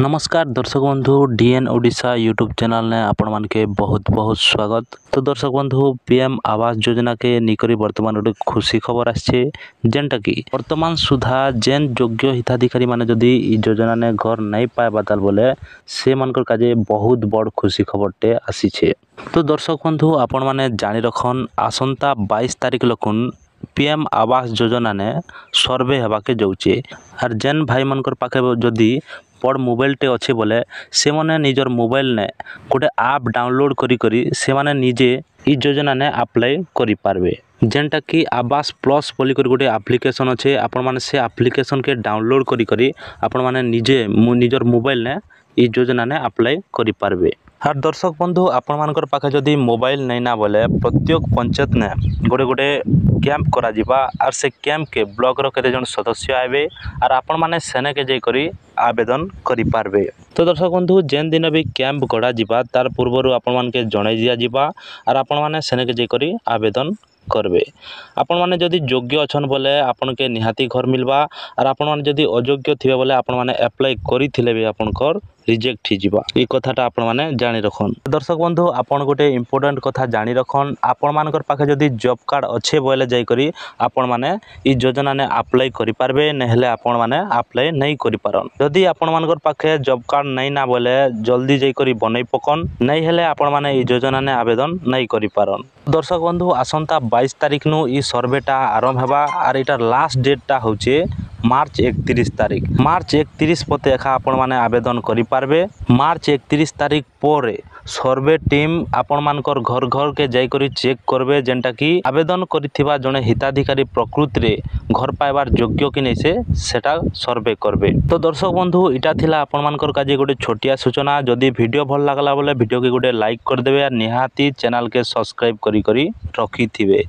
नमस्कार दर्शक बंधु डीएन ओडिशा यूट्यूब चैनल ने आपण मान के बहुत बहुत स्वागत। तो दर्शक बंधु पीएम आवास योजना के निकरी वर्तमान गोटे खुशी खबर आछे जेनटा कि वर्तमान सुधा जेन योग्य हिताधिकारी माने जदि ई योजना ने घर नहीं पाए बाताल बोले से मानकर काजे बहुत बड़ खुशी खबरटे आसीछे। तो दर्शक बंधु आपण माने जानि रखन आसंता 22 तारिख लकुन पीएम आवास योजना ने सर्वे हेबा के जाउचे आर जेन भाई मानकर पाखे जदि बड़ मोबाइल टे अच्छे बोले से माने निजर मोबाइल ने गोटे आप डाउनलोड करी से माने निजे ई योजना ने अप्लाई करि पारबे जेनटा कि आवास प्लस बोली कर गोटे एप्लिकेशन अच्छे आपण माने से एप्लिकेशन के डाउनलोड करी आपण माने निजे निजर मोबाइल ने ई योजना ने अप्लाई करि पारबे। हाँ दर्शक बंधु आपण मानकर पाखे जदि मोबाइल नहीं ना बोले प्रत्येक पंचायत ने गोटे गोटे कैंप करा जिबा आर से कैंप के ब्लॉक रो केते जन सदस्य आबे आर आपण माने सेने के जाई करी आवेदन करि पारबे। तो दर्शक बंधु जेन दिन भी कैंप गड़ा जिबा तार पूर्व आपण मान के जणाई दिया जिबा आर आपण माने सेने के जाई करी आवेदन करबे। आपण माने जदि योग्य अछन बोले आपण के निहाती घर मिलबा आर आपण माने जदि अयोग्य थिबे बोले आपण माने अप्लाई करिथिले भी आपनकर रिजेक्ट ही जिबा ई कथाटा आपण माने जानि रखन। दर्शक बंधु आपण गोटे इंपोर्टेंट कथा जानि रखन आपण मानकर पाखे जदि जॉब कार्ड अच्छे बोले जाई करी आपण माने ई योजना ने अप्लाई करि पारबे नहेले आपण माने अप्लाई नहीं करि पारन। जदि आपण मानकर पाखे जॉब कार्ड नहीं ना बोले जल्दी जाई करी बनै पकन नहीं हेले आपण माने ई योजना ने आवेदन नहीं करि पारन। दर्शक बंधु आसंता 22 तारिख नु ई सर्वेटा आरंभ हेबा आर इटार लास्ट डेटटा होचे मार्च 31 तारिख। मार्च 31 पते एखा आपण माने आवेदन करि पारबे। मार्च 31 तारिख पर सर्वे टीम आपण मानकर घर घर के जाई करी चेक करबे जेनटा कि आवेदन करिथिबा जने हिताधिकारी प्रकृति रे घर पाइबार योग्य कि नै से सेटा सर्वे करबे। तो दर्शक बंधु इटा थिला आपण मानकर काजे गोटे छोटिया सूचना। जदि वीडियो भल लागला बोले वीडियो के गोटे लाइक कर देबे आ निहाती चैनल के सब्सक्राइब करी रखी थिबे।